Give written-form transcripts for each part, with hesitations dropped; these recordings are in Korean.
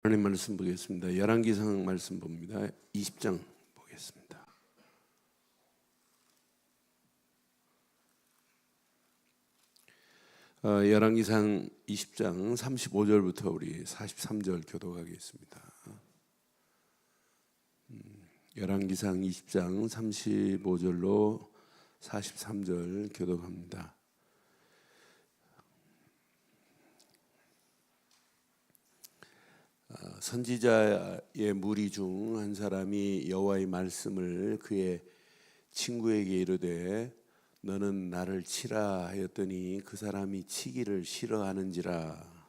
하나님 말씀 보겠습니다. 열왕기상 말씀 봅니다. 20장 보겠습니다. 열왕기상 20장 35절부터 우리 43절 교독하겠습니다. 열왕기상 20장 35절로 43절 교독합니다. 선지자의 무리 중 한 사람이 여호와의 말씀을 그의 친구에게 이르되 너는 나를 치라 하였더니 그 사람이 치기를 싫어하는지라.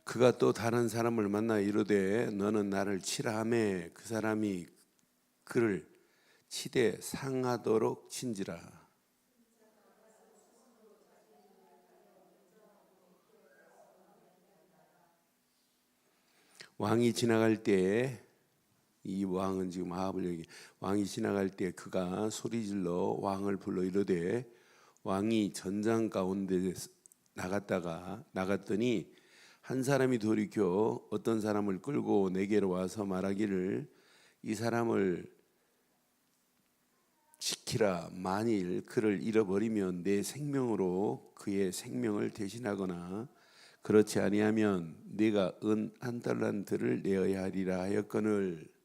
그가 또 다른 사람을 만나 이르되 너는 나를 치라 하매 그 사람이 그를 치되 상하도록 친지라. 왕이 지나갈 때에, 이 왕은 지금 아합을 얘기, 왕이 지나갈 때 그가 소리질러 왕을 불러 이르되 왕이 전장 가운데 나갔더니 한 사람이 돌이켜 어떤 사람을 끌고 내게로 와서 말하기를 이 사람을 지키라. 만일 그를 잃어버리면 내 생명으로 그의 생명을 대신하거나 그렇지 아니하면 네가 은 1달란트를 내어야 하리라 하였거늘.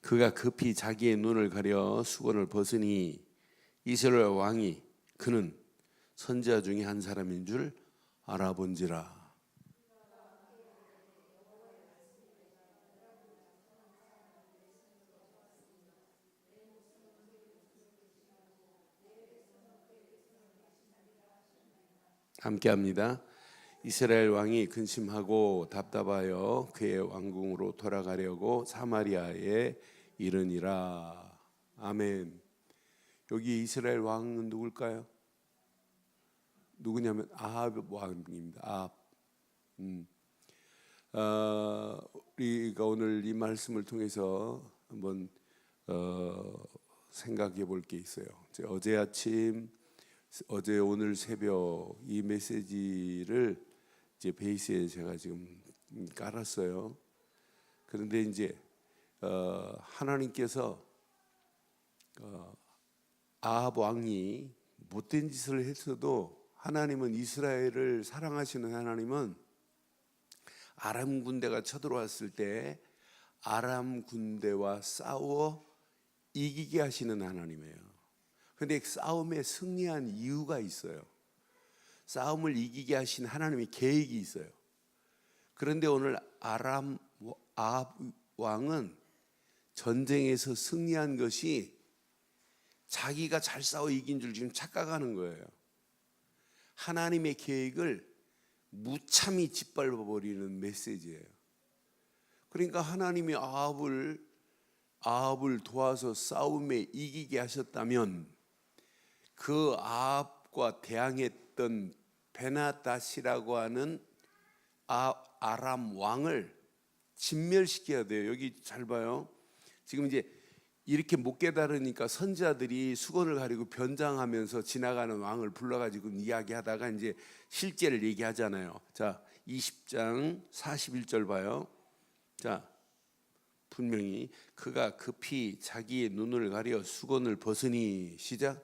그가 급히 자기의 눈을 가려 수건을 벗으니 이스라엘 왕이 그는 선지자 중에 한 사람인 줄 알아본지라. 함께합니다. 이스라엘 왕이 근심하고 답답하여 그의 왕궁으로 돌아가려고 사마리아에 이르니라. 아멘. 여기 이스라엘 왕은 누굴까요? 누구냐면 아합 왕입니다. 아합. 우리가 오늘 이 말씀을 통해서 한번 생각해 볼 게 있어요. 어제 오늘 새벽 이 메시지를 이제 베이스에 제가 지금 깔았어요. 그런데 이제 하나님께서 아합 왕이 못된 짓을 했어도 하나님은 이스라엘을 사랑하시는 하나님은 아람 군대가 쳐들어왔을 때 아람 군대와 싸워 이기게 하시는 하나님이에요. 그런데 싸움에 승리한 이유가 있어요. 싸움을 이기게 하신 하나님의 계획이 있어요. 그런데 오늘 아합 왕은 전쟁에서 승리한 것이 자기가 잘 싸워 이긴 줄 지금 착각하는 거예요. 하나님의 계획을 무참히 짓밟아버리는 메시지예요. 그러니까 하나님이 아합을 도와서 싸움에 이기게 하셨다면 그 아합과 대항했던 베나닷이라고 하는 아람 왕을 진멸시켜야 돼요. 여기 잘 봐요. 지금 이제 이렇게 못 깨달으니까 선지자들이 수건을 가리고 변장하면서 지나가는 왕을 불러가지고 이야기하다가 이제 실제를 얘기하잖아요. 자, 20장 41절 봐요. 자, 분명히 그가 급히 자기의 눈을 가려 수건을 벗으니 시작.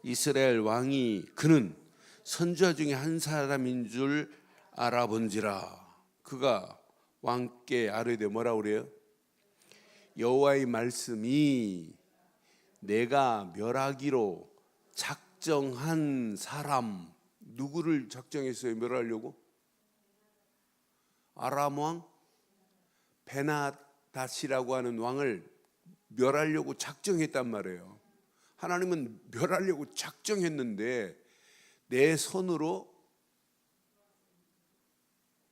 이스라엘 왕이 그는 선지자 중에 한 사람인 줄 알아본지라. 그가 왕께 아뢰되 뭐라 그래요? 여호와의 말씀이 내가 멸하기로 작정한 사람. 누구를 작정했어요? 멸하려고? 아람 왕 베나닷이라고 하는 왕을 멸하려고 작정했단 말이에요. 하나님은 멸하려고 작정했는데 내 손으로,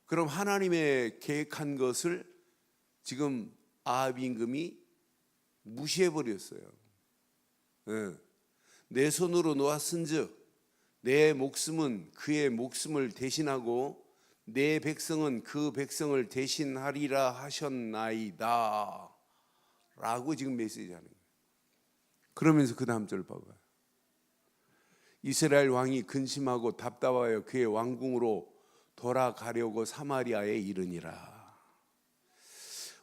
그럼 하나님의 계획한 것을 지금 아합 임금이 무시해버렸어요. 내 손으로 놓았은즉 내 목숨은 그의 목숨을 대신하고 내 백성은 그 백성을 대신하리라 하셨나이다 라고 지금 메시지하는 거예요. 그러면서 그 다음 절 봐봐요. 이스라엘 왕이 근심하고 답답하여 그의 왕궁으로 돌아가려고 사마리아에 이르니라.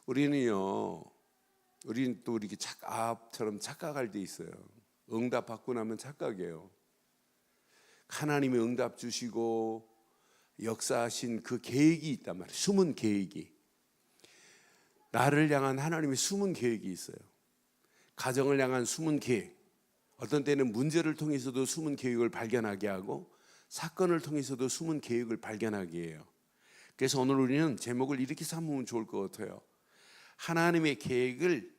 우리는 또 이렇게 아합처럼 착각할 때 있어요. 응답 받고 나면 착각이에요. 하나님이 응답 주시고 역사하신 그 계획이 있단 말이에요. 숨은 계획이. 나를 향한 하나님의 숨은 계획이 있어요. 가정을 향한 숨은 계획. 어떤 때는 문제를 통해서도 숨은 계획을 발견하게 하고 사건을 통해서도 숨은 계획을 발견하게 해요. 그래서 오늘 우리는 제목을 이렇게 삼으면 좋을 것 같아요. 하나님의 계획을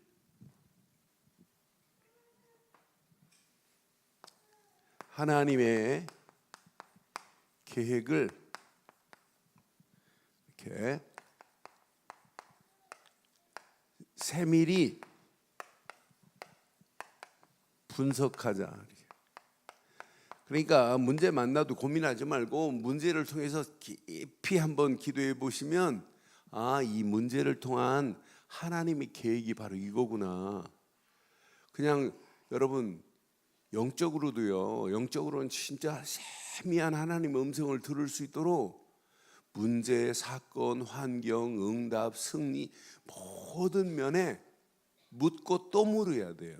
이렇게 세밀히 분석하자. 그러니까 문제 만나도 고민하지 말고 문제를 통해서 깊이 한번 기도해 보시면 이 문제를 통한 하나님의 계획이 바로 이거구나. 그냥 여러분 영적으로는 진짜 세미한 하나님의 음성을 들을 수 있도록 문제, 사건, 환경, 응답, 승리 모든 면에 묻고 또 물어야 돼요.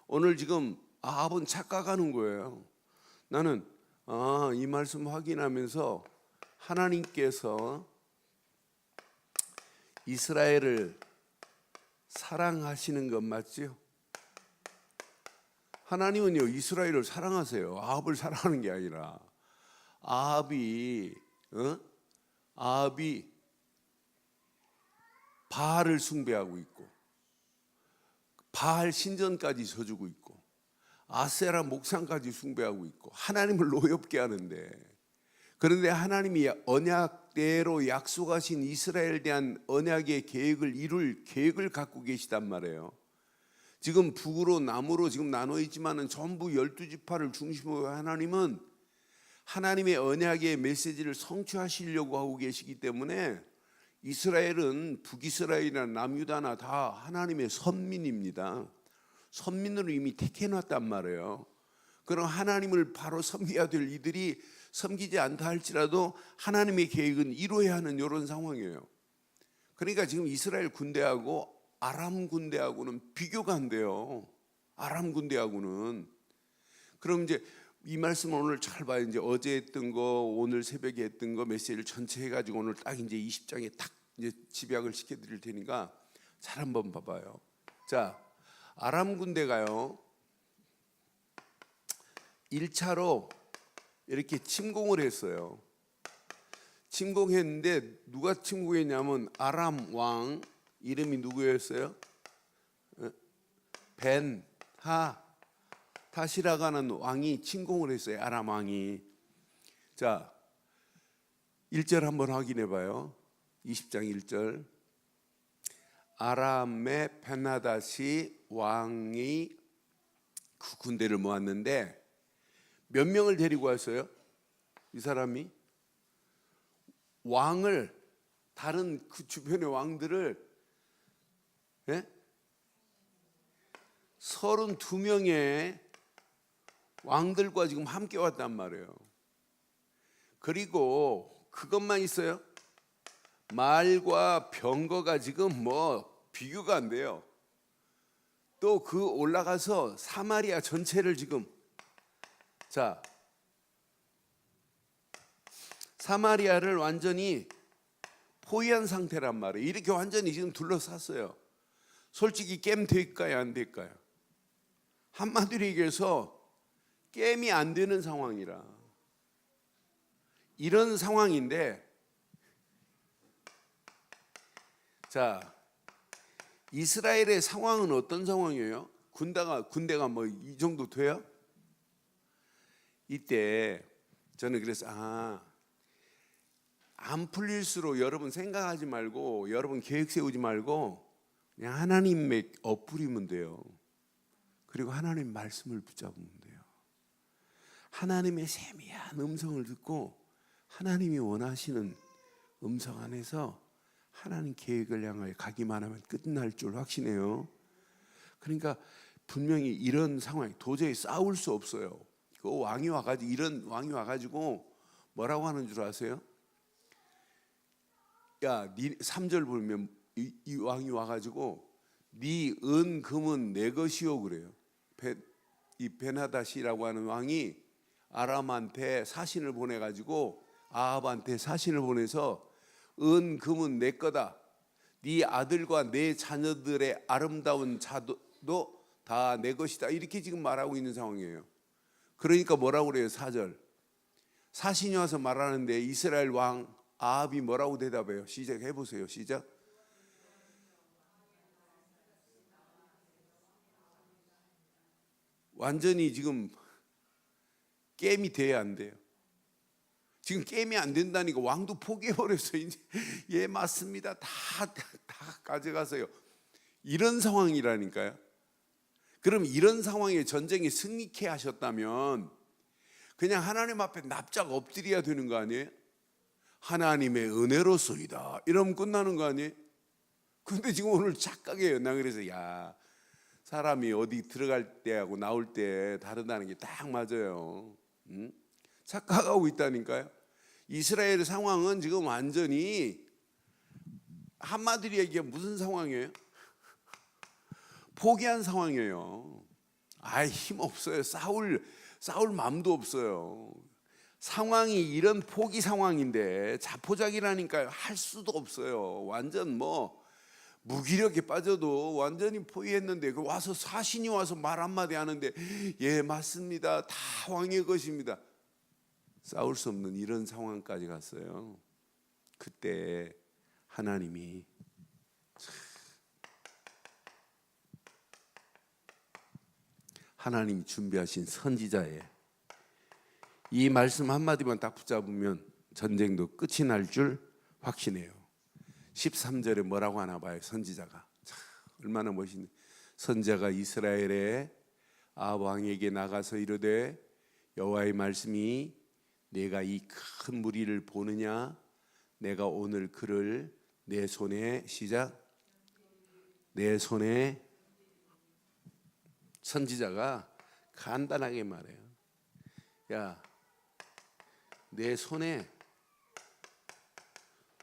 오늘 지금 아합은 착각하는 거예요. 나는 이 말씀 확인하면서 하나님께서 이스라엘을 사랑하시는 것 맞지요? 하나님은요 이스라엘을 사랑하세요. 아합을 사랑하는 게 아니라 아합이 바알을 숭배하고 있고 바알 신전까지 져주고 있고 아세라 목상까지 숭배하고 있고 하나님을 노엽게 하는데, 그런데 하나님이 언약대로 약속하신 이스라엘에 대한 언약의 계획을 이룰 계획을 갖고 계시단 말이에요. 지금 북으로 남으로 지금 나눠 있지만은 전부 12지파를 중심으로 하나님은 하나님의 언약의 메시지를 성취하시려고 하고 계시기 때문에 이스라엘은 북이스라엘이나 남유다나 다 하나님의 선민입니다. 선민으로 이미 택해놨단 말이에요. 그럼 하나님을 바로 섬겨야 될 이들이 섬기지 않다 할지라도 하나님의 계획은 이루어야 하는 이런 상황이에요. 그러니까 지금 이스라엘 군대하고 아람 군대하고는 비교가 안 돼요. 아람 군대하고는. 그럼 이제 이 말씀 오늘 잘 봐요. 이제 어제 했던 거, 오늘 새벽에 했던 거 메시지를 전체 해가지고 오늘 딱 이제 20장에 딱 이제 집약을 시켜드릴 테니까 잘 한번 봐봐요. 자, 아람 군대가요 1차로 이렇게 침공을 했어요. 침공했는데 누가 침공했냐면 아람 왕 이름이 누구였어요? 벤하다시라가는 왕이 침공을 했어요. 아람 왕이. 자, 1절 한번 확인해 봐요. 20장 1절. 아람의 벤하다시 왕이 그 군대를 모았는데 몇 명을 데리고 왔어요? 이 사람이 왕을, 다른 그 주변의 왕들을 32명의 왕들과 지금 함께 왔단 말이에요. 그리고 그것만 있어요? 말과 병거가 지금 비교가 안 돼요. 또 그 올라가서 사마리아 전체를 지금, 자, 사마리아를 완전히 포위한 상태란 말이에요. 이렇게 완전히 지금 둘러쌌어요. 솔직히 게임 될까요? 안 될까요? 한마디로 얘기해서 게임이 안 되는 상황이라. 이런 상황인데, 자, 이스라엘의 상황은 어떤 상황이에요? 군대가 이 정도 돼요? 이때 저는 그래서 안 풀릴수록 여러분 생각하지 말고, 여러분 계획 세우지 말고 그냥 하나님의 엎부리면 돼요. 그리고 하나님 말씀을 붙잡으면 돼요. 하나님의 세미한 음성을 듣고 하나님이 원하시는 음성 안에서 하나님 계획을 향하여 가기만 하면 끝날 줄 확신해요. 그러니까 분명히 이런 상황이 도저히 싸울 수 없어요. 그 왕이 와가지고 이런 왕이 와가지고 뭐라고 하는 줄 아세요? 야, 3절 보면 이 왕이 와가지고 네 은 금은 내 것이요 그래요. 이 베나다시라고 하는 왕이 아람한테 사신을 보내가지고 아합한테 사신을 보내서 은 금은 내 거다. 네 아들과 내 자녀들의 아름다운 자도 다 내 것이다. 이렇게 지금 말하고 있는 상황이에요. 그러니까 뭐라고 그래요? 4절. 사신이 와서 말하는데 이스라엘 왕 아합이 뭐라고 대답해요? 시작해 보세요. 시작. 완전히 지금 게임이 돼야 안 돼요. 지금 게임이 안 된다니까 왕도 포기해버렸어요. 이제 예 맞습니다. 다 가져가세요. 이런 상황이라니까요. 그럼 이런 상황에 전쟁에 승리케 하셨다면 그냥 하나님 앞에 납작 엎드려야 되는 거 아니에요? 하나님의 은혜로소이다 이러면 끝나는 거 아니에요? 근데 지금 오늘 착각이에요. 나 그래서 야 사람이 어디 들어갈 때하고 나올 때 다르다는 게 딱 맞아요. 착각하고 있다니까요. 이스라엘의 상황은 지금 완전히 한마디로 얘기하면 무슨 상황이에요? 포기한 상황이에요. 힘 없어요. 싸울 마음도 없어요. 상황이 이런 포기 상황인데 자포자기라니까요. 할 수도 없어요. 완전 무기력에 빠져도 완전히 포기했는데 와서 사신이 와서 말 한마디 하는데 예 맞습니다. 다 왕의 것입니다. 싸울 수 없는 이런 상황까지 갔어요. 그때 하나님이 준비하신 선지자의 이 말씀 한마디만 딱 붙잡으면 전쟁도 끝이 날 줄 확신해요. 13절에 뭐라고 하나 봐요. 선지자가 얼마나 멋있는 선지자가 이스라엘의 아합 왕에게 나가서 이르되 여호와의 말씀이 내가 이 큰 무리를 보느냐 내가 오늘 그를 내 손에 시작 내 손에 선지자가 간단하게 말해요. 야, 내 손에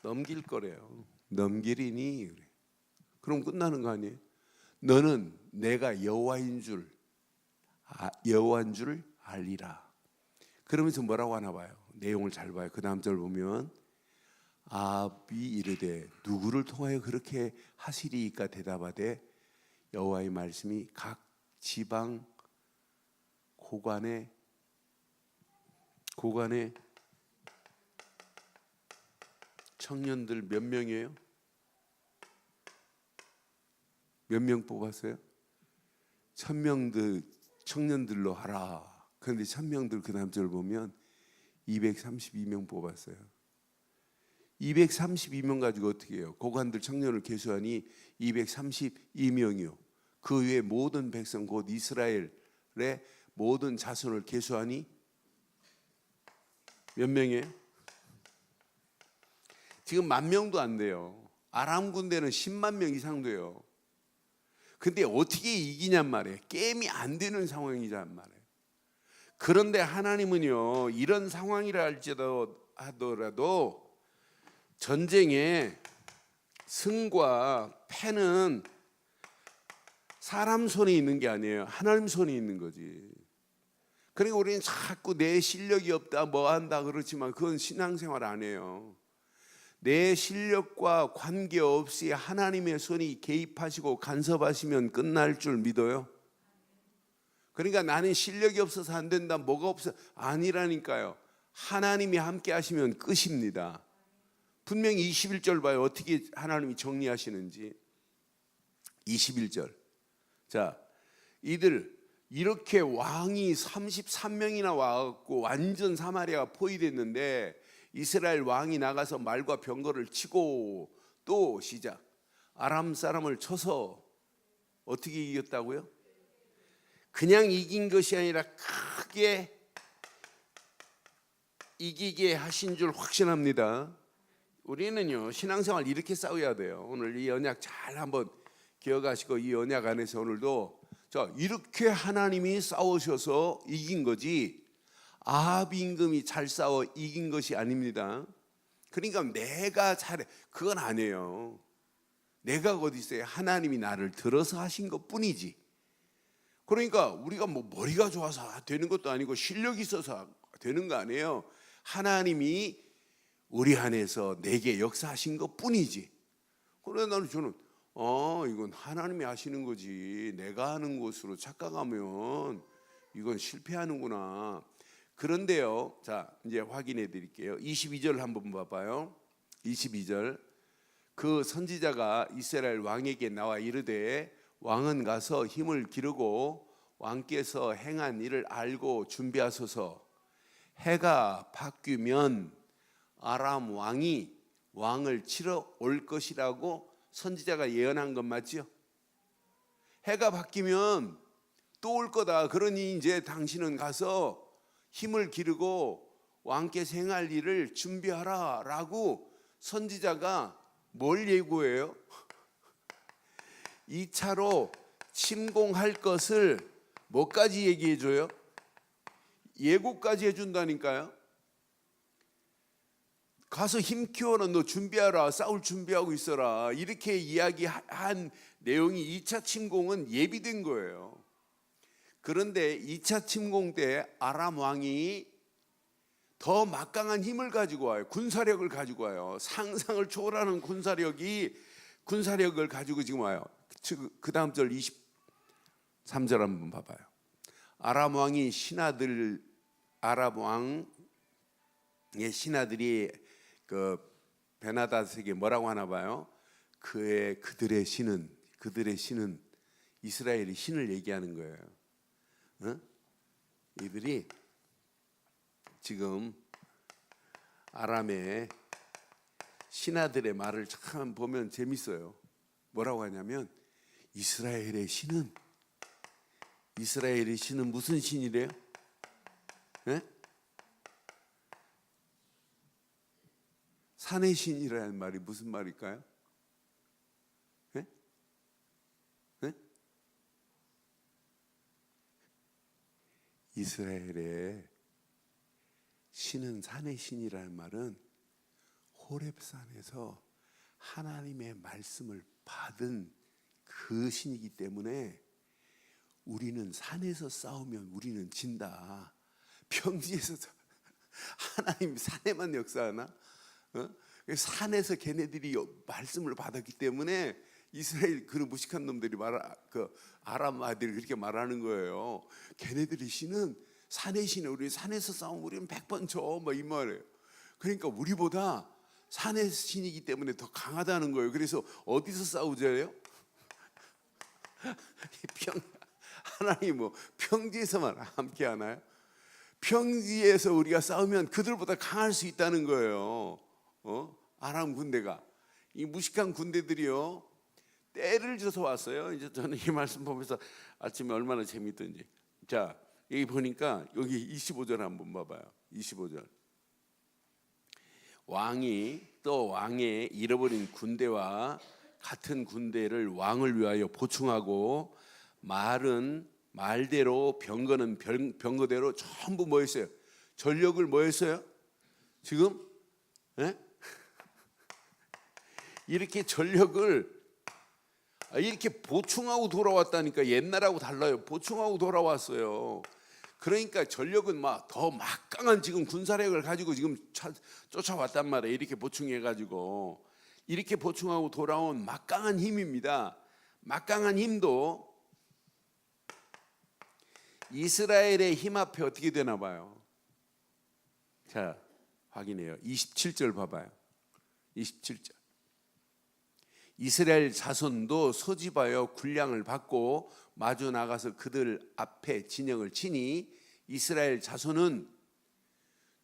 넘길 거래요. 넘기리니 그래. 그럼 끝나는 거 아니에요? 너는 내가 여호와인 줄 알리라. 그러면서 뭐라고 하나 봐요. 내용을 잘 봐요. 그 다음 절 보면 아합이 이르되 누구를 통하여 그렇게 하시리이까 대답하되 여호와의 말씀이 각 지방 고관에 청년들 몇 명이에요? 몇 명 뽑았어요? 1000명들 청년들로 하라. 그런데 1000명들 그 다음 절 보면 232명 뽑았어요. 232명 가지고 어떻게 해요? 고관들 청년을 계수하니 232명이요. 그 외에 모든 백성 곧 이스라엘의 모든 자손을 계수하니 몇 명이에요? 지금 10,000명도 안 돼요. 아람 군대는 10만 명 이상 돼요. 근데 어떻게 이기냔 말이에요. 게임이 안 되는 상황이란 말이에요. 그런데 하나님은요, 이런 상황이라 하더라도 전쟁의 승과 패는 사람 손에 있는 게 아니에요. 하나님 손에 있는 거지. 그러니까 우리는 자꾸 내 실력이 없다 뭐 한다 그렇지만 그건 신앙생활 안 해요. 내 실력과 관계없이 하나님의 손이 개입하시고 간섭하시면 끝날 줄 믿어요. 그러니까 나는 실력이 없어서 안 된다 뭐가 없어 아니라니까요. 하나님이 함께 하시면 끝입니다. 분명히 21절 봐요. 어떻게 하나님이 정리하시는지. 21절. 자, 이들 이렇게 왕이 33명이나 와갖고 완전 사마리아가 포위됐는데 이스라엘 왕이 나가서 말과 병거를 치고 또 시작 아람 사람을 쳐서 어떻게 이겼다고요? 그냥 이긴 것이 아니라 크게 이기게 하신 줄 확신합니다. 우리는요, 신앙생활 이렇게 싸워야 돼요. 오늘 이 언약 잘 한번 기억하시고, 이 언약 안에서 오늘도 자, 이렇게 하나님이 싸우셔서 이긴 거지 아합 임금이 잘 싸워 이긴 것이 아닙니다. 그러니까 내가 잘해, 그건 아니에요. 내가 어디 있어요? 하나님이 나를 들어서 하신 것뿐이지. 그러니까 우리가 뭐 머리가 좋아서 되는 것도 아니고 실력이 있어서 되는 거 아니에요. 하나님이 우리 안에서 내게 역사하신 것뿐이지. 그래서 저는 이건 하나님이 하시는 거지, 내가 하는 것으로 착각하면 이건 실패하는구나. 그런데요, 자 이제 확인해 드릴게요. 22절 한번 봐봐요. 22절, 그 선지자가 이스라엘 왕에게 나와 이르되 왕은 가서 힘을 기르고 왕께서 행한 일을 알고 준비하소서. 해가 바뀌면 아람 왕이 왕을 치러 올 것이라고 선지자가 예언한 것 맞죠? 해가 바뀌면 또 올 거다. 그러니 이제 당신은 가서 힘을 기르고 왕께서 행할 일을 준비하라 라고 선지자가 뭘 예고해요? 2차로 침공할 것을 뭐까지 얘기해 줘요? 예고까지 해준다니까요. 가서 힘 키워라, 너 준비하라, 싸울 준비하고 있어라, 이렇게 이야기한 내용이 2차 침공은 예비된 거예요. 그런데 2차 침공 때 아람 왕이 더 막강한 힘을 가지고 와요. 군사력을 가지고 와요. 상상을 초월하는 군사력을 가지고 지금 와요. 그 다음 절 23절 한번 봐봐요. 아람 왕의 신하들이 그 베나닷에게 뭐라고 하나 봐요. 그들의 신은 이스라엘의 신을 얘기하는 거예요. 이들이 지금 아람의 신하들의 말을 참 보면 재밌어요. 뭐라고 하냐면 이스라엘의 신은 무슨 신이래요? 산의 신이라는 말이 무슨 말일까요? 이스라엘의 신은 산의 신이라는 말은 호렙산에서 하나님의 말씀을 받은 그 신이기 때문에 우리는 산에서 싸우면 우리는 진다. 평지에서 하나님 산에만 역사하나? 산에서 걔네들이 말씀을 받았기 때문에 이스라엘 그 무식한 놈들이 아람 아들이 그렇게 말하는 거예요. 걔네들의 신은 산의 신이에요. 우리 산에서 싸우면 우리는 100번 져, 뭐 이 말이에요. 그러니까 우리보다 산의 신이기 때문에 더 강하다는 거예요. 그래서 어디서 싸우자요? 하나님 뭐 평지에서만 함께 하나요? 평지에서 우리가 싸우면 그들보다 강할 수 있다는 거예요. 아람 군대가, 이 무식한 군대들이요, 때를 줘서 왔어요. 이제 저는 이 말씀 보면서 아침에 얼마나 재밌던지. 자, 여기 보니까 여기 25절 한번 봐봐요. 25절. 왕의 잃어버린 군대와 같은 군대를 왕을 위하여 보충하고, 말은 말대로, 병거는 병거대로 전부 뭐 했어요? 전력을 뭐 했어요? 지금 이렇게 전력을 이렇게 보충하고 돌아왔다니까. 옛날하고 달라요. 보충하고 돌아왔어요. 그러니까 전력은 막 더 막강한 지금 군사력을 가지고 지금 쫓아왔단 말이에요. 이렇게 보충해가지고, 이렇게 보충하고 돌아온 막강한 힘입니다. 막강한 힘도 이스라엘의 힘 앞에 어떻게 되나 봐요. 자, 확인해요. 27절 봐봐요. 27절. 이스라엘 자손도 소집하여 군량을 받고 마주 나가서 그들 앞에 진영을 치니, 이스라엘 자손은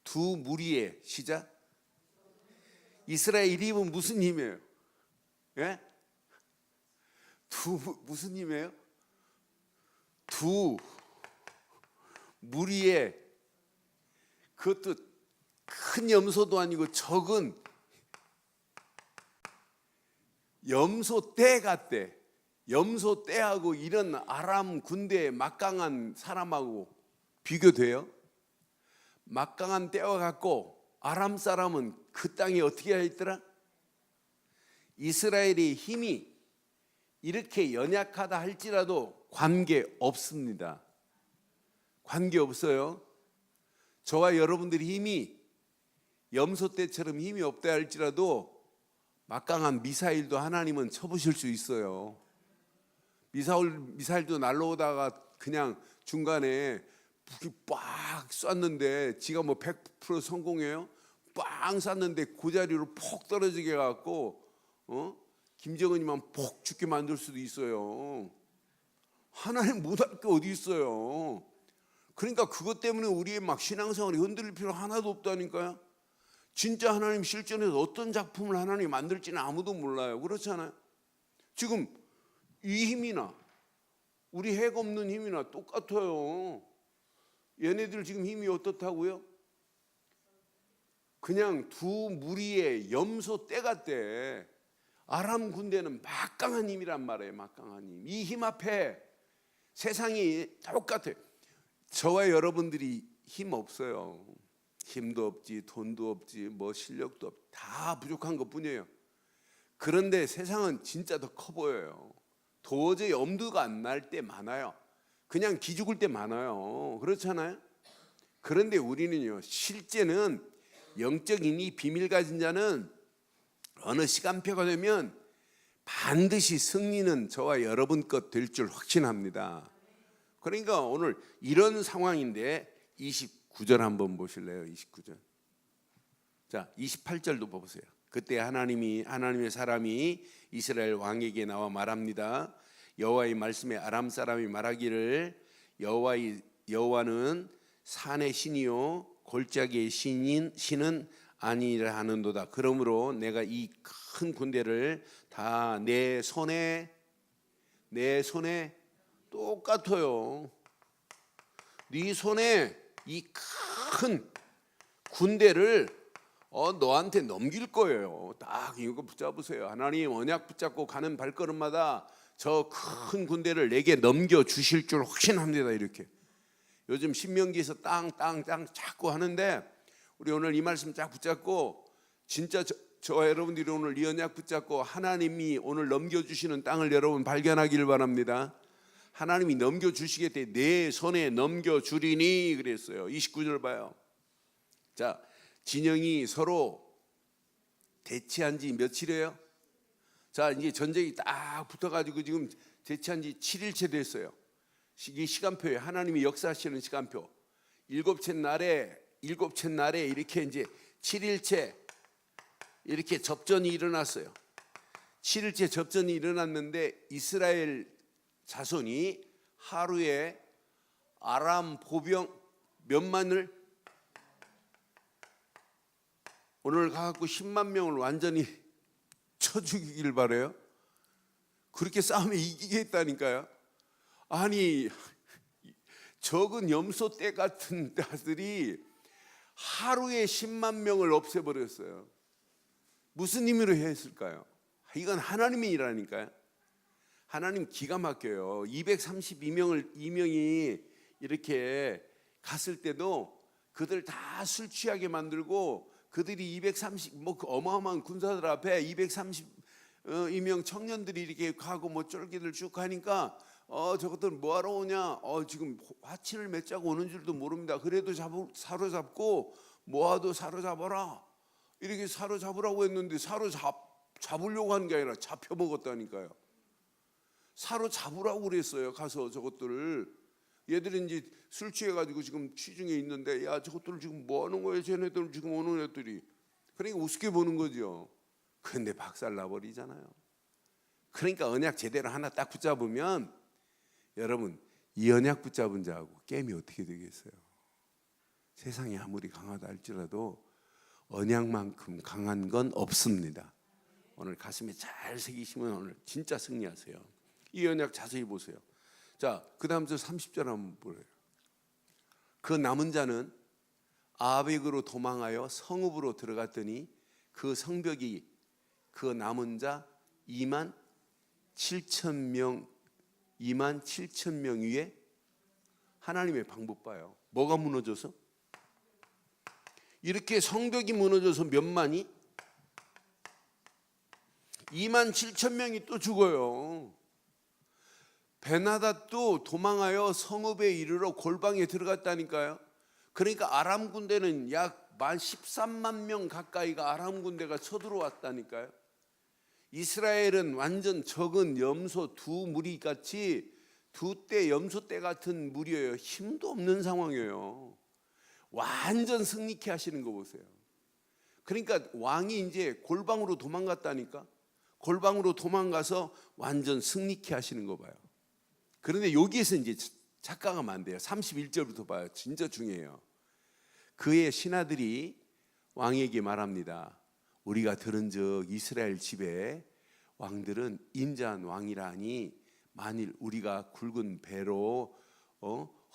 두 무리의, 시작, 이스라엘 힘은 무슨 힘이에요? 무슨 힘이에요? 두 무리의, 그것도 큰 염소도 아니고 적은 염소 떼 같대. 염소 떼하고 이런 아람 군대의 막강한 사람하고 비교돼요? 막강한 떼와 같고 아람 사람은 그 땅에 어떻게 하였더라? 이스라엘의 힘이 이렇게 연약하다 할지라도 관계 없습니다. 관계 없어요. 저와 여러분들이 힘이 염소 떼처럼 힘이 없다 할지라도 막강한 미사일도 하나님은 쳐부실 수 있어요. 미사일도 날라오다가 그냥 중간에 북이 빡 쐈는데 지가 뭐 100% 성공해요? 빵 쐈는데 그 자리로 폭 떨어지게 해갖고 김정은이만 폭 죽게 만들 수도 있어요. 하나님 못할 게 어디 있어요. 그러니까 그것 때문에 우리의 막 신앙생활이 흔들릴 필요 하나도 없다니까요. 진짜 하나님 실전에서 어떤 작품을 하나님이 만들지는 아무도 몰라요. 그렇잖아요. 지금 이 힘이나 우리 핵 없는 힘이나 똑같아요. 얘네들 지금 힘이 어떻다고요? 그냥 두 무리의 염소 떼 같대. 아람 군대는 막강한 힘이란 말이에요. 막강한 힘. 이 힘 앞에 세상이 똑같아요. 저와 여러분들이 힘 없어요. 힘도 없지, 돈도 없지, 뭐 실력도 없지, 다 부족한 것뿐이에요. 그런데 세상은 진짜 더 커 보여요. 도저히 엄두가 안 날 때 많아요. 그냥 기죽을 때 많아요. 그렇잖아요. 그런데 우리는요, 실제는 영적인이 비밀 가진 자는 어느 시간표가 되면 반드시 승리는 저와 여러분 것 될 줄 확신합니다. 그러니까 오늘 이런 상황인데 29절 한번 보실래요? 29절. 자, 28절도 보세요. 그때 하나님의 사람이 이스라엘 왕에게 나와 말합니다. 여호와의 말씀에 아람 사람이 말하기를 여호와는 산의 신이요 골짜기의 신은 아니라 하는도다. 그러므로 내가 이 큰 군대를 다 내 손에 똑같아요. 네 손에 이 큰 군대를 너한테 넘길 거예요. 딱 이거 붙잡으세요. 하나님 언약 붙잡고 가는 발걸음마다 저 큰 군대를 내게 넘겨 주실 줄 확신합니다. 이렇게 요즘 신명기에서 땅 자꾸 하는데 우리 오늘 이 말씀 쫙 붙잡고 진짜 저와 여러분들이 오늘 이 언약 붙잡고 하나님이 오늘 넘겨주시는 땅을 여러분 발견하기를 바랍니다. 하나님이 넘겨주시겠대. 내 손에 넘겨주리니 그랬어요. 29절 봐요. 자, 진영이 서로 대치한 지 며칠이에요? 자, 이제 전쟁이 딱 붙어가지고 지금 대치한 지 7일째 됐어요. 이 시간표에 하나님이 역사하시는 시간표. 일곱째 날에 이렇게 이제 7일째 이렇게 접전이 일어났어요. 7일째 접전이 일어났는데 이스라엘 자손이 하루에 아람 보병 몇만을 오늘 가갖고 10만 명을 완전히 쳐 죽이길 바래요. 그렇게 싸우면 이기겠다니까요. 아니 적은 염소 떼 같은 자들이 하루에 10만 명을 없애버렸어요. 무슨 의미로 했을까요? 이건 하나님의 일이라니까요. 하나님 기가 막혀요. 232명이 이렇게 갔을 때도 그들 다 술 취하게 만들고 그들이 230 어마어마한 군사들 앞에 232명 청년들이 이렇게 가고 뭐 쫄기들 쭉 가니까 저것들 뭐하러 오냐? 지금 화친을 맺자고 오는 줄도 모릅니다. 그래도 사로잡고 모아도 사로잡아라. 이렇게 사로잡으라고 했는데 사로잡으려고 하는 게 아니라 잡혀먹었다니까요. 사로잡으라고 그랬어요. 가서 저것들을. 얘들이 이제 술 취해가지고 지금 취중에 있는데 야 저것들 지금 뭐 하는 거예요? 쟤네들 지금 오는 애들이. 그러니까 우습게 보는 거죠. 그런데 박살나버리잖아요. 그러니까 언약 제대로 하나 딱 붙잡으면 여러분 이 언약 붙잡은 자하고 게임이 어떻게 되겠어요? 세상이 아무리 강하다 할지라도 언약만큼 강한 건 없습니다. 오늘 가슴에 잘 새기시면 오늘 진짜 승리하세요. 이 언약 자세히 보세요. 자, 그 다음 저 30절 한번 보래요. 그 남은 자는 아벡으로 도망하여 성읍으로 들어갔더니 그 성벽이 그 남은 자 2만 7천 명 위에 하나님의 방법 봐요. 뭐가 무너져서? 이렇게 성벽이 무너져서 몇 만이? 2만 7천 명이 또 죽어요. 베나닷도 도망하여 성읍에 이르러 골방에 들어갔다니까요. 그러니까 아람 군대는 약 만 13만 명 가까이가 아람 군대가 쳐들어왔다니까요. 이스라엘은 완전 적은 염소 두 무리 같이 두 떼 염소 떼 같은 무리예요. 힘도 없는 상황이에요. 완전 승리케 하시는 거 보세요. 그러니까 왕이 이제 골방으로 도망갔다니까. 골방으로 도망가서 완전 승리케 하시는 거 봐요. 그런데 여기에서 이제 착각하면 안 돼요. 31절부터 봐요. 진짜 중요해요. 그의 신하들이 왕에게 말합니다. 우리가 들은즉 이스라엘 집에 왕들은 인자한 왕이라 하니 만일 우리가 굵은 배로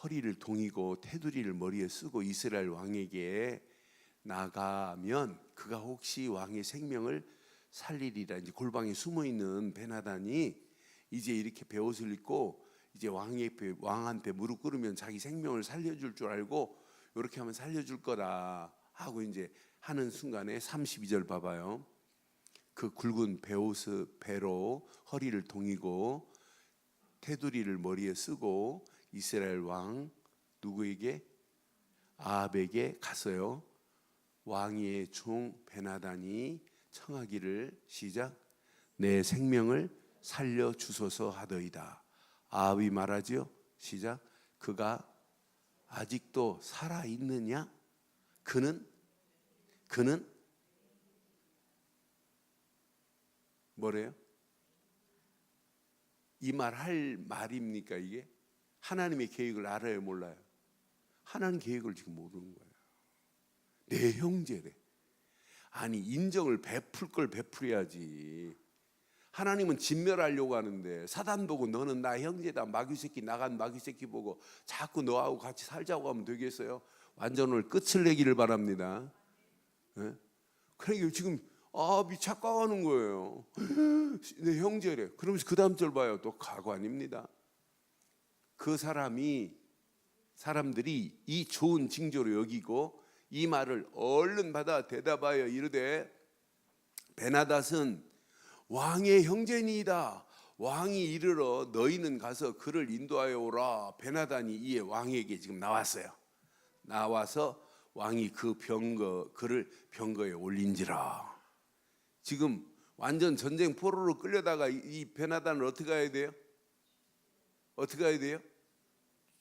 허리를 동이고 테두리를 머리에 쓰고 이스라엘 왕에게 나가면 그가 혹시 왕의 생명을 살리리라. 이제 골방에 숨어 있는 베나단이 이제 이렇게 베옷을 입고 이제 왕한테 무릎 꿇으면 자기 생명을 살려줄 줄 알고 이렇게 하면 살려줄 거다 하고 이제 하는 순간에 32절 봐봐요. 그 굵은 배로 허리를 동이고 테두리를 머리에 쓰고 이스라엘 왕 누구에게? 아합에게 갔어요. 왕의 종 베나단이 청하기를 시작. 내 생명을 살려주소서 하더이다. 아합이 말하지요. 시작. 그가 아직도 살아있느냐? 그는 뭐래요? 이 말 할 말입니까 이게? 하나님의 계획을 알아요 몰라요? 하나님 계획을 지금 모르는 거예요. 내 형제래. 아니 인정을 베풀 걸 베풀어야지. 하나님은 진멸하려고 하는데 사단 보고 너는 나 형제다 마귀 새끼 나간 마귀 새끼 보고 자꾸 너하고 같이 살자고 하면 되겠어요? 완전 오늘 끝을 내기를 바랍니다. 네? 그러니까 지금 아합이 착각하는 거예요. 내 형제래. 그러면서 그 다음 절 봐요. 또 과거 아닙니다. 그 사람들이 이 좋은 징조로 여기고 이 말을 얼른 받아 대답하여 이르되 베나닷은 왕의 형제니이다. 왕이 이르러 너희는 가서 그를 인도하여 오라. 베나단이 이에 왕에게 지금 나왔어요. 나와서 왕이 그를 병거에 올린지라. 지금 완전 전쟁 포로로 끌려다가 이 베나단을 어떻게 해야 돼요? 어떻게 해야 돼요?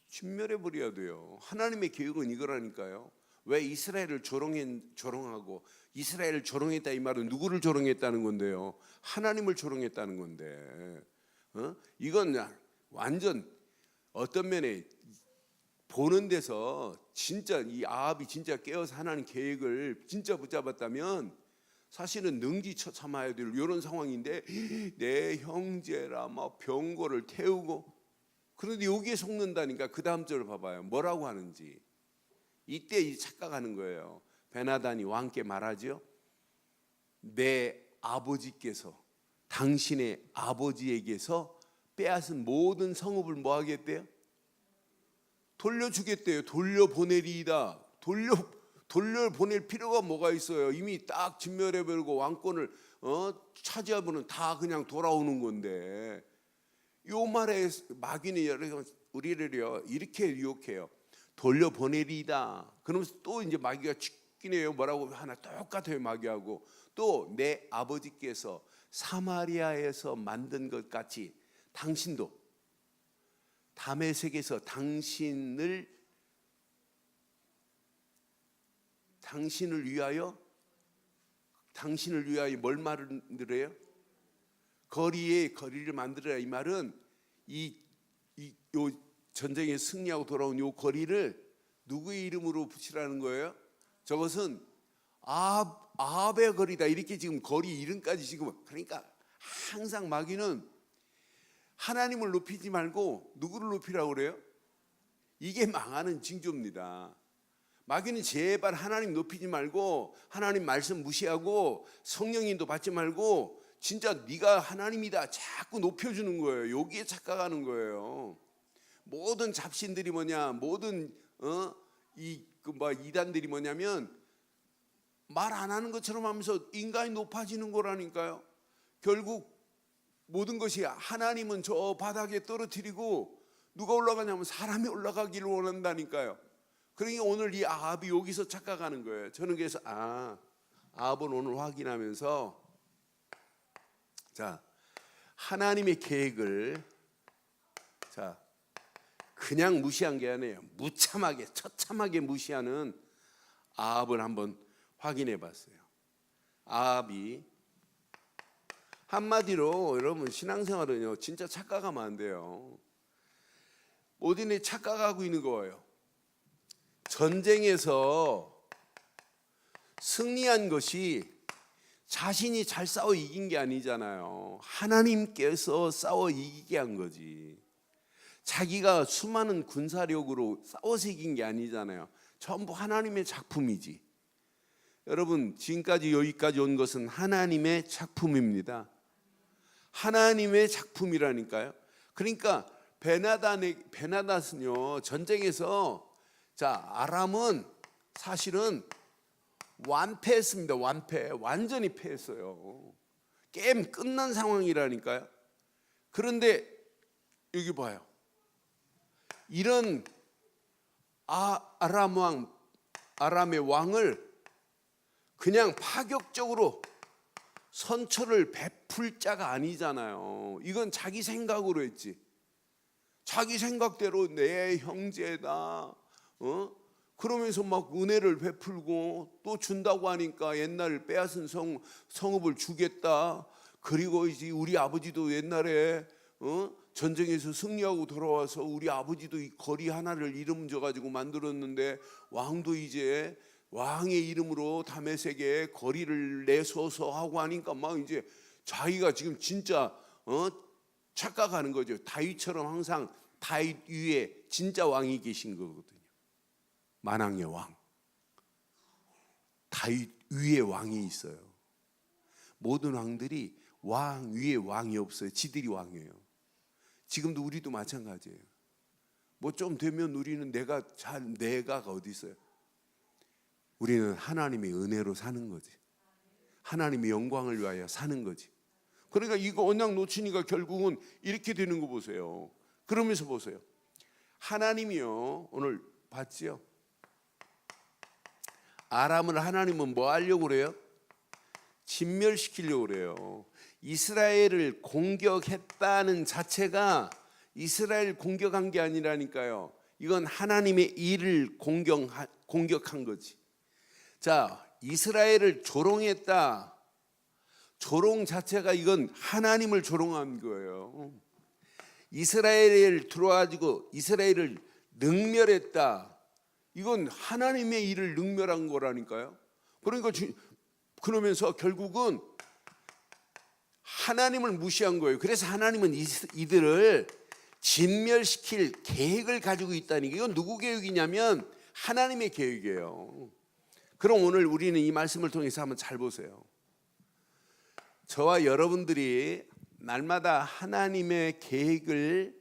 진멸해 버려야 돼요. 하나님의 계획은 이거라니까요. 왜 이스라엘을 조롱하고 이스라엘을 조롱했다 이 말은 누구를 조롱했다는 건데요? 하나님을 조롱했다는 건데 이건 완전 어떤 면에 보는 데서 진짜 이 아합이 진짜 깨어서 하나님 계획을 진짜 붙잡았다면 사실은 능지처참해야 될 이런 상황인데 내 형제라 막 병거를 태우고 그런데 여기에 속는다니까. 그 다음 절을 봐봐요. 뭐라고 하는지. 이때 착각하는 거예요. 베나단이 왕께 말하죠. 내 아버지께서 당신의 아버지에게서 빼앗은 모든 성읍을 뭐 하겠대요? 돌려주겠대요. 돌려보내리이다. 돌려보낼 필요가 뭐가 있어요? 이미 딱 진멸해버리고 왕권을 차지하고는 다 그냥 돌아오는 건데 요 말에 마귀는 우리를요 이렇게 유혹해요. 돌려보내리이다. 그러면서 또 이제 마귀가 죽기네요. 뭐라고 하나 똑같아요. 마귀하고 또 내 아버지께서 사마리아에서 만든 것 같이 당신도 다메섹에서 당신을 위하여 뭘 만들어요? 거리를 만들어야. 이 말은 요 전쟁에 승리하고 돌아온 요 거리를 누구의 이름으로 붙이라는 거예요? 저것은 아합의 거리다. 이렇게 지금 거리 이름까지 지금. 그러니까 항상 마귀는 하나님을 높이지 말고 누구를 높이라고 그래요? 이게 망하는 징조입니다. 마귀는 제발 하나님 높이지 말고 하나님 말씀 무시하고 성령님도 받지 말고 진짜 네가 하나님이다 자꾸 높여주는 거예요. 여기에 착각하는 거예요. 모든 잡신들이 뭐냐, 모든 이단들이 뭐냐면 말 안 하는 것처럼 하면서 인간이 높아지는 거라니까요. 결국 모든 것이 하나님은 저 바닥에 떨어뜨리고 누가 올라가냐면 사람이 올라가기를 원한다니까요. 그러니까 오늘 이 아합이 여기서 착각하는 거예요. 저는 그래서 아합은 오늘 확인하면서 자, 하나님의 계획을 그냥 무시한 게 아니에요. 무참하게 처참하게 무시하는 아합을 한번 확인해 봤어요. 아합이 한마디로 여러분 신앙생활은요 진짜 착각하면 안 돼요. 모든이 착각하고 있는 거예요. 전쟁에서 승리한 것이 자신이 잘 싸워 이긴 게 아니잖아요. 하나님께서 싸워 이기게 한 거지. 자기가 수많은 군사력으로 싸워서 이긴 게 아니잖아요. 전부 하나님의 작품이지. 여러분 지금까지 여기까지 온 것은 하나님의 작품입니다. 하나님의 작품이라니까요. 그러니까 베나닷은요 전쟁에서 아람은 사실은 완패했습니다. 완전히 패했어요. 게임 끝난 상황이라니까요. 그런데 여기 봐요. 이런 아람의 왕을 그냥 파격적으로 선처를 베풀 자가 아니잖아요. 이건 자기 생각으로 했지. 자기 생각대로 내 형제다. 그러면서 막 은혜를 베풀고 또 준다고 하니까 옛날 빼앗은 성읍을 주겠다. 그리고 이제 우리 아버지도 옛날에 전쟁에서 승리하고 돌아와서 우리 아버지도 이 거리 하나를 이름 줘가지고 만들었는데 왕도 이제 왕의 이름으로 다메섹에 거리를 내서서 하고 하니까 막 이제 자기가 지금 진짜 착각하는 거죠. 다윗처럼 항상 다윗 위에 진짜 왕이 계신 거거든요. 만왕의 왕, 다윗 위에 왕이 있어요. 모든 왕들이 왕 위에 왕이 없어요. 지들이 왕이에요. 지금도 우리도 마찬가지예요. 뭐 좀 되면 우리는 내가 어디 있어요? 우리는 하나님의 은혜로 사는 거지. 하나님의 영광을 위하여 사는 거지. 그러니까 이거 언약 놓치니까 결국은 이렇게 되는 거 보세요. 그러면서 보세요. 하나님이요 오늘 봤지요? 아람을 하나님은 뭐 하려고 그래요? 진멸시키려고 그래요. 이스라엘을 공격했다는 자체가 이스라엘 공격한 게 아니라니까요. 이건 하나님의 일을 공격한 거지. 이스라엘을 조롱했다. 조롱 자체가 이건 하나님을 조롱한 거예요. 이스라엘을 들어와가지고 이스라엘을 능멸했다. 이건 하나님의 일을 능멸한 거라니까요. 그러니까 그러면서 결국은 하나님을 무시한 거예요. 그래서 하나님은 이들을 진멸시킬 계획을 가지고 있다는 게 이건 누구 계획이냐면 하나님의 계획이에요. 그럼 오늘 우리는 이 말씀을 통해서 한번 잘 보세요. 저와 여러분들이 날마다 하나님의 계획을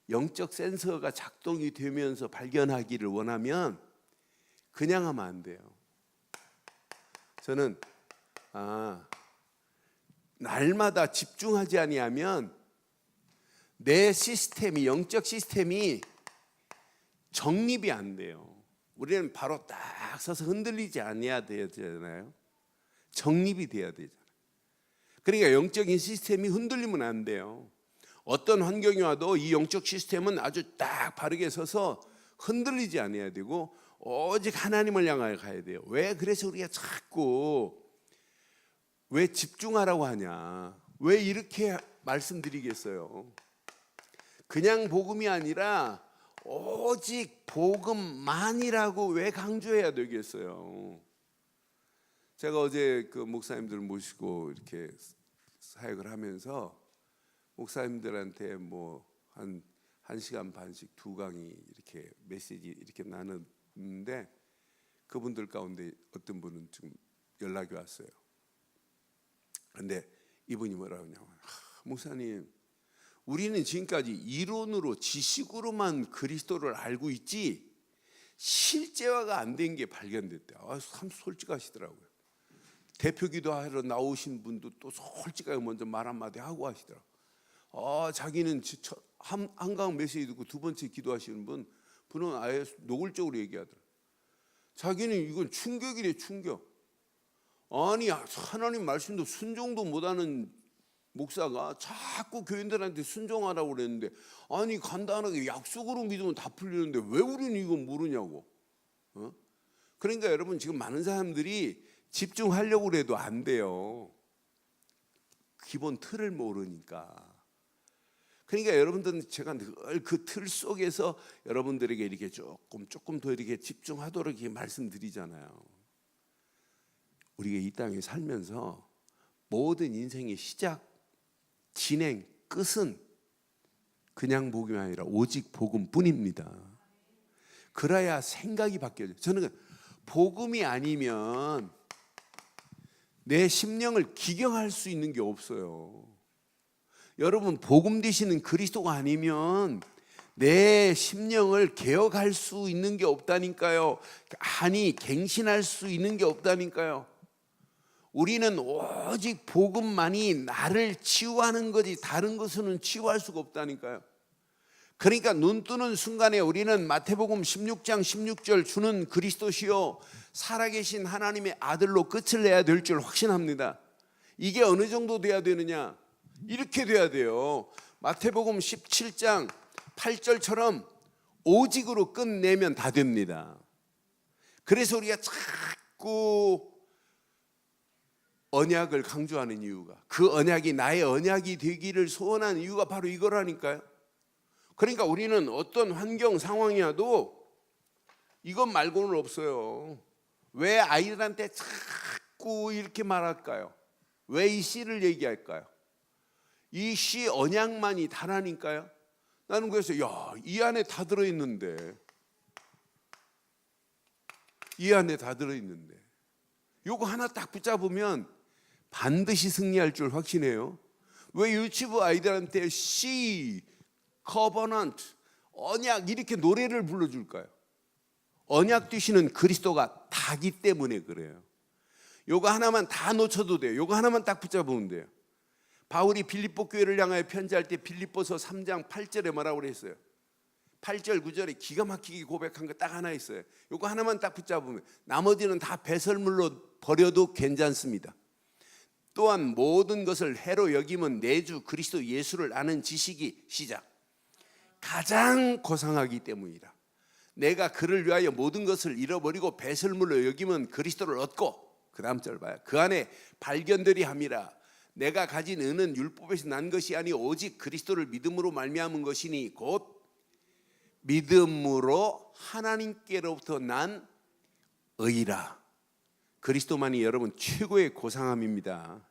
영적 센서가 작동이 되면서 발견하기를 원하면 그냥 하면 안 돼요. 저는 날마다 집중하지 아니하면 내 시스템이 영적 시스템이 정립이 안 돼요. 우리는 바로 딱 서서 흔들리지 않아야 되잖아요. 정립이 돼야 되잖아요. 그러니까 영적인 시스템이 흔들리면 안 돼요. 어떤 환경이 와도 이 영적 시스템은 아주 딱 바르게 서서 흔들리지 않아야 되고 오직 하나님을 향하여 가야 돼요. 왜 그래서 우리가 자꾸 왜 집중하라고 하냐? 왜 이렇게 말씀드리겠어요? 그냥 복음이 아니라 오직 복음만이라고 왜 강조해야 되겠어요? 제가 어제 그 목사님들 모시고 이렇게 사역을 하면서 목사님들한테 뭐 한 시간 반씩 두 강의 이렇게 메시지 이렇게 나눴는데 그분들 가운데 어떤 분은 지금 연락이 왔어요. 근데 이분이 뭐라고 하냐면, 목사님, 우리는 지금까지 이론으로 지식으로만 그리스도를 알고 있지 실제화가 안 된 게 발견됐대요. 참 솔직하시더라고요. 대표 기도하러 나오신 분도 또 솔직하게 먼저 말 한마디 하고 하시더라고요. 자기는 한강 메시지 듣고 두 번째 기도하시는 분은 아예 노골적으로 얘기하더라고요. 자기는 이건 충격이래, 충격. 아니, 하나님 말씀도 순종도 못하는 목사가 자꾸 교인들한테 순종하라고 그랬는데, 아니 간단하게 약속으로 믿으면 다 풀리는데 왜 우리는 이거 모르냐고. 그러니까 여러분, 지금 많은 사람들이 집중하려고 해도 안 돼요. 기본 틀을 모르니까. 그러니까 여러분들은 제가 늘 그 틀 속에서 여러분들에게 이렇게 조금 더 이렇게 집중하도록 이렇게 말씀드리잖아요. 우리가 이 땅에 살면서 모든 인생의 시작, 진행, 끝은 그냥 복음이 아니라 오직 복음뿐입니다. 그래야 생각이 바뀌어요. 저는 복음이 아니면 내 심령을 기경할 수 있는 게 없어요. 여러분, 복음 되시는 그리스도가 아니면 내 심령을 개혁할 수 있는 게 없다니까요. 아니, 갱신할 수 있는 게 없다니까요. 우리는 오직 복음만이 나를 치유하는 거지 다른 것은 치유할 수가 없다니까요. 그러니까 눈 뜨는 순간에 우리는 마태복음 16장 16절 주는 그리스도시요 살아계신 하나님의 아들로 끝을 내야 될 줄 확신합니다. 이게 어느 정도 돼야 되느냐? 이렇게 돼야 돼요. 마태복음 17장 8절처럼 오직으로 끝내면 다 됩니다. 그래서 우리가 자꾸 언약을 강조하는 이유가, 그 언약이 나의 언약이 되기를 소원하는 이유가 바로 이거라니까요. 그러니까 우리는 어떤 환경 상황이라도 이것 말고는 없어요. 왜 아이들한테 자꾸 이렇게 말할까요? 왜 이 씨를 얘기할까요? 이 씨 언약만이 다라니까요. 나는 그래서 이 안에 다 들어있는데, 이 안에 다 들어있는데 요거 하나 딱 붙잡으면 반드시 승리할 줄 확신해요. 왜 유치부 아이들한테 씨, 커버넌트, 언약 이렇게 노래를 불러줄까요? 언약 되시는 그리스도가 다기 때문에 그래요. 요거 하나만 다 놓쳐도 돼요. 요거 하나만 딱 붙잡으면 돼요. 바울이 빌립보 교회를 향하여 편지할 때 빌립보서 3장 8절에 뭐라고 그랬어요? 8절 9절에 기가 막히게 고백한 거 딱 하나 있어요. 요거 하나만 딱 붙잡으면 나머지는 다 배설물로 버려도 괜찮습니다. 또한 모든 것을 해로 여김은 내 주 그리스도 예수를 아는 지식이 시작 가장 고상하기 때문이라. 내가 그를 위하여 모든 것을 잃어버리고 배설물로 여김은 그리스도를 얻고, 그 다음 절 봐요. 그 안에 발견들이 함이라. 내가 가진 은은 율법에서 난 것이 아니 오직 그리스도를 믿음으로 말미암은 것이니 곧 믿음으로 하나님께로부터 난 의라. 그리스도만이 여러분 최고의 고상함입니다.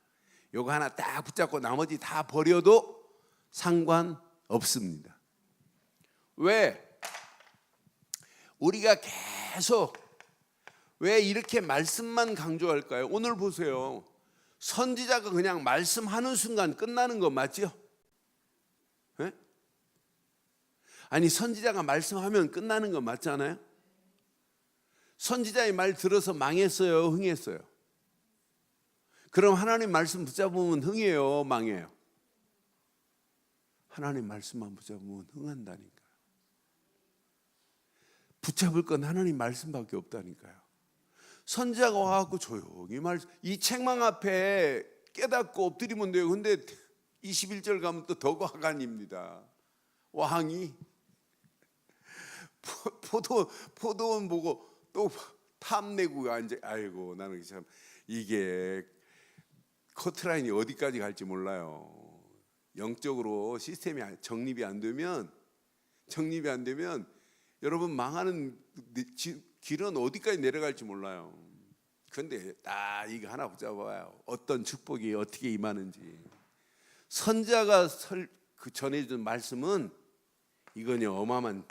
요거 하나 딱 붙잡고 나머지 다 버려도 상관없습니다. 왜? 우리가 계속 왜 이렇게 말씀만 강조할까요? 오늘 보세요. 선지자가 그냥 말씀하는 순간 끝나는 거 맞죠? 네? 아니, 선지자가 말씀하면 끝나는 거 맞잖아요? 선지자의 말 들어서 망했어요, 흥했어요? 그럼 하나님 말씀 붙잡으면 흥해요, 망해요? 하나님 말씀만 붙잡으면 흥한다니까요. 붙잡을 건 하나님 말씀밖에 없다니까요. 선지자가 와갖고 조용히 이 책망 앞에 깨닫고 엎드리면 돼요. 근데 21절 가면 또 더 화관입니다. 왕이 포도원 보고 또 탐내고 앉아. 아이고, 나는 참 이게 커트라인이 어디까지 갈지 몰라요. 영적으로 시스템이 정립이 안 되면 여러분 망하는 길은 어디까지 내려갈지 몰라요. 그런데 딱 이거 하나 붙잡아봐요. 어떤 축복이 어떻게 임하는지. 선자가 전해준 말씀은 이거는 어마어마한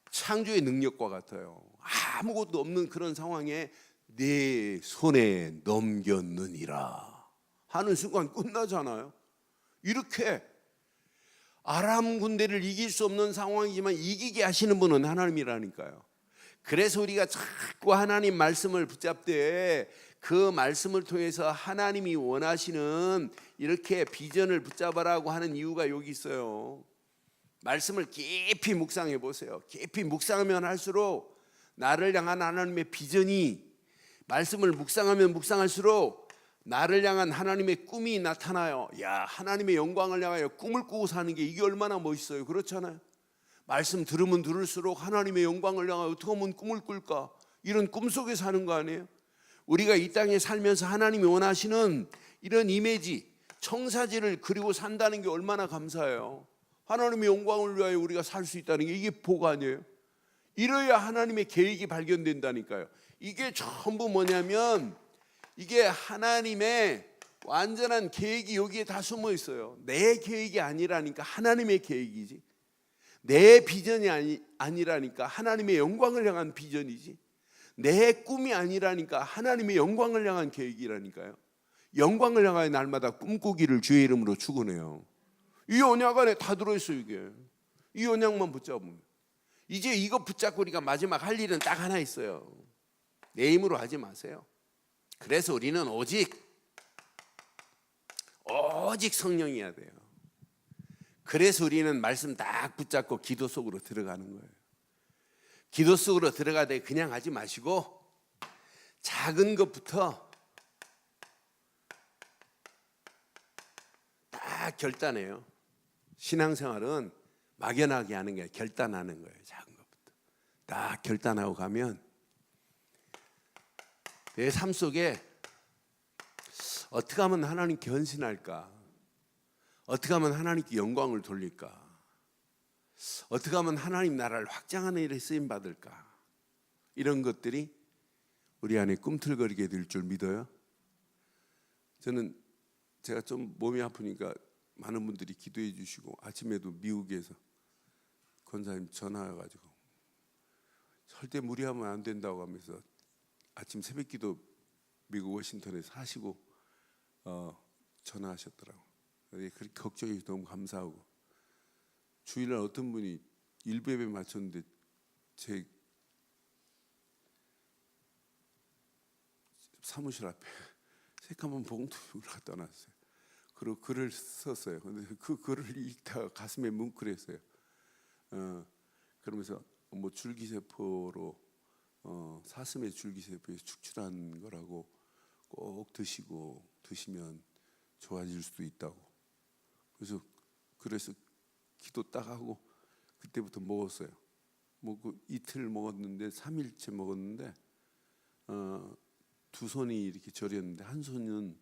창조의 능력과 같아요. 아무것도 없는 그런 상황에 내 손에 넘겼느니라 하는 순간 끝나잖아요. 이렇게 아람 군대를 이길 수 없는 상황이지만 이기게 하시는 분은 하나님이라니까요. 그래서 우리가 자꾸 하나님 말씀을 붙잡되 그 말씀을 통해서 하나님이 원하시는 이렇게 비전을 붙잡아라고 하는 이유가 여기 있어요. 말씀을 깊이 묵상해 보세요. 깊이 묵상하면 할수록 나를 향한 하나님의 비전이, 말씀을 묵상하면 묵상할수록 나를 향한 하나님의 꿈이 나타나요. 야, 하나님의 영광을 향하여 꿈을 꾸고 사는 게 이게 얼마나 멋있어요. 그렇잖아요. 말씀 들으면 들을수록 하나님의 영광을 향하여 어떻게 하면 꿈을 꿀까, 이런 꿈속에 사는 거 아니에요? 우리가 이 땅에 살면서 하나님이 원하시는 이런 이미지, 청사지를 그리고 산다는 게 얼마나 감사해요. 하나님의 영광을 위하여 우리가 살 수 있다는 게 이게 복 아니에요? 이래야 하나님의 계획이 발견된다니까요. 이게 전부 뭐냐면 이게 하나님의 완전한 계획이 여기에 다 숨어 있어요. 내 계획이 아니라니까 하나님의 계획이지. 내 비전이 아니라니까 하나님의 영광을 향한 비전이지. 내 꿈이 아니라니까 하나님의 영광을 향한 계획이라니까요. 영광을 향하여 날마다 꿈꾸기를 주의 이름으로 축원해요. 이 언약 안에 다 들어있어요. 이게 이 언약만 붙잡으면 이제 이거 붙잡고 우리가 마지막 할 일은 딱 하나 있어요. 내 힘으로 하지 마세요. 그래서 우리는 오직 성령이어야 돼요. 그래서 우리는 말씀 딱 붙잡고 기도 속으로 들어가는 거예요. 기도 속으로 들어가되 그냥 하지 마시고 작은 것부터 딱 결단해요. 신앙생활은 막연하게 하는 게 결단하는 거예요. 작은 것부터 딱 결단하고 가면 내 삶 속에 어떻게 하면 하나님께 헌신할까, 어떻게 하면 하나님께 영광을 돌릴까, 어떻게 하면 하나님 나라를 확장하는 일에 쓰임받을까, 이런 것들이 우리 안에 꿈틀거리게 될 줄 믿어요. 저는 제가 좀 몸이 아프니까 많은 분들이 기도해 주시고, 아침에도 미국에서 권사님 전화 와가지고 절대 무리하면 안 된다고 하면서 아침 새벽기도 미국 워싱턴에서 하시고 전화하셨더라고. 그렇게 걱정이 너무 감사하고, 주일날 어떤 분이 일베베 맞췄는데 제 사무실 앞에 새까만 봉투를 갖다 놨어요. 그리고 글을 썼어요. 근데 그 글을 읽다가 가슴에 뭉클했어요. 그러면서 뭐 줄기세포로 사슴의 줄기세포에 축출한 거라고 꼭 드시면 좋아질 수도 있다고. 그래서 기도 딱 하고 그때부터 먹었어요. 그 이틀 먹었는데 3일째 먹었는데 두 손이 이렇게 저렸는데 한 손은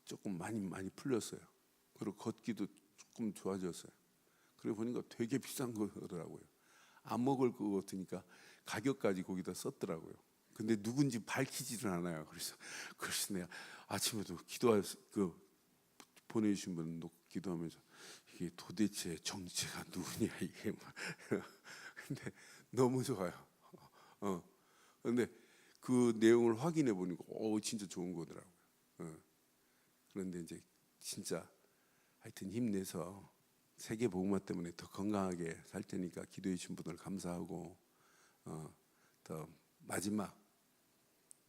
조금 많이 풀렸어요. 그리고 걷기도 조금 좋아졌어요. 그리고 보니까 되게 비싼 거더라고요. 안 먹을 것 같으니까 가격까지 거기다 썼더라고요. 근데 누군지 밝히지를 않아요. 그래서 내가 아침에도 보내주신 분 놓고 기도하면서 이게 도대체 정체가 누구냐 이게 막. 근데 너무 좋아요. 근데 그 내용을 확인해 보니까 진짜 좋은 거더라고요. 그런데 이제 진짜 하여튼 힘내서 세계 복음화 때문에 더 건강하게 살 테니까 기도해 주신 분들 감사하고, 더 마지막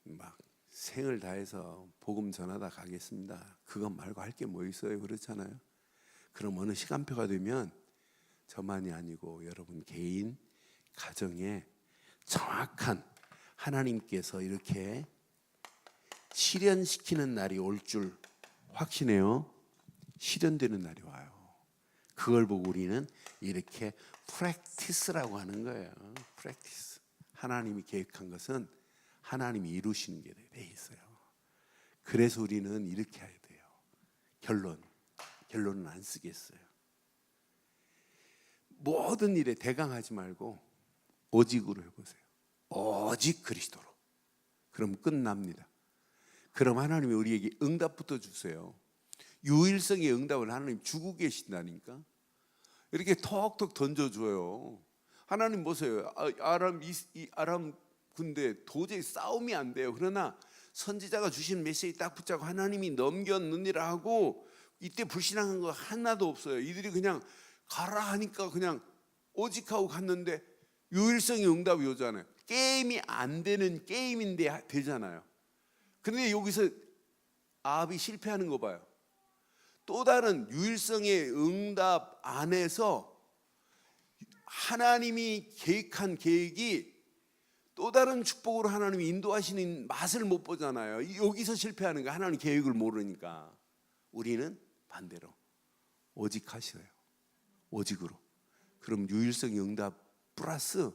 막 생을 다해서 복음 전하다 가겠습니다. 그것 말고 할 게 뭐 있어요? 그렇잖아요. 그럼 어느 시간표가 되면 저만이 아니고 여러분 개인 가정에 정확한 하나님께서 이렇게 실현시키는 날이 올 줄 확신해요. 실현되는 날이 와요. 그걸 보고 우리는 이렇게 프랙티스라고 하는 거예요. 프랙티스. 하나님이 계획한 것은 하나님이 이루시는 게 돼 있어요. 그래서 우리는 이렇게 해야 돼요. 결론은 안 쓰겠어요. 모든 일에 대강하지 말고 오직으로 해보세요. 오직 그리스도로. 그럼 끝납니다. 그럼 하나님이 우리에게 응답부터 주세요. 유일성의 응답을 하나님 주고 계신다니까. 이렇게 톡톡 던져줘요. 하나님 보세요. 아람 군대 도저히 싸움이 안 돼요. 그러나 선지자가 주신 메시지 딱 붙잡고 하나님이 넘겼느니라 하고 이때 불신앙한 거 하나도 없어요. 이들이 그냥 가라 하니까 그냥 오직하고 갔는데 유일성의 응답이 오잖아요. 게임이 안 되는 게임인데 되잖아요. 근데 여기서 아합이 실패하는 거 봐요. 또 다른 유일성의 응답 안에서 하나님이 계획한 계획이 또 다른 축복으로 하나님이 인도하시는 맛을 못 보잖아요. 여기서 실패하는 거야. 하나님 계획을 모르니까. 우리는 반대로 오직 하셔요. 오직으로. 그럼 유일성의 응답 플러스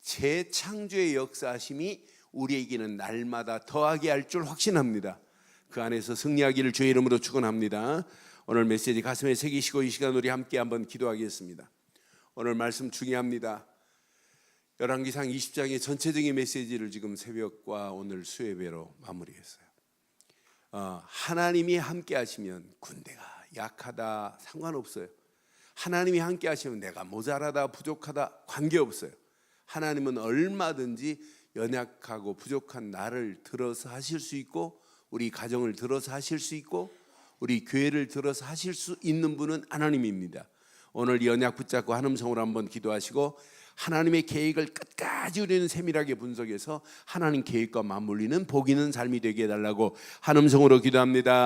재창조의 역사하심이 우리에게는 날마다 더하게 할 줄 확신합니다. 그 안에서 승리하기를 주의 이름으로 축원합니다. 오늘 메시지 가슴에 새기시고 이 시간 우리 함께 한번 기도하겠습니다. 오늘 말씀 중요합니다. 열왕기상 20장의 전체적인 메시지를 지금 새벽과 오늘 수요예배로 마무리했어요. 하나님이 함께 하시면 군대가 약하다 상관없어요. 하나님이 함께 하시면 내가 모자라다 부족하다 관계없어요. 하나님은 얼마든지 연약하고 부족한 나를 들어서 하실 수 있고 우리 가정을 들어서 하실 수 있고 우리 교회를 들어서 하실 수 있는 분은 하나님입니다. 오늘 연약 붙잡고 한음성으로 한번 기도하시고 하나님의 계획을 끝까지 우리는 세밀하게 분석해서 하나님 계획과 맞물리는 복 있는 삶이 되게 해달라고 한음성으로 기도합니다.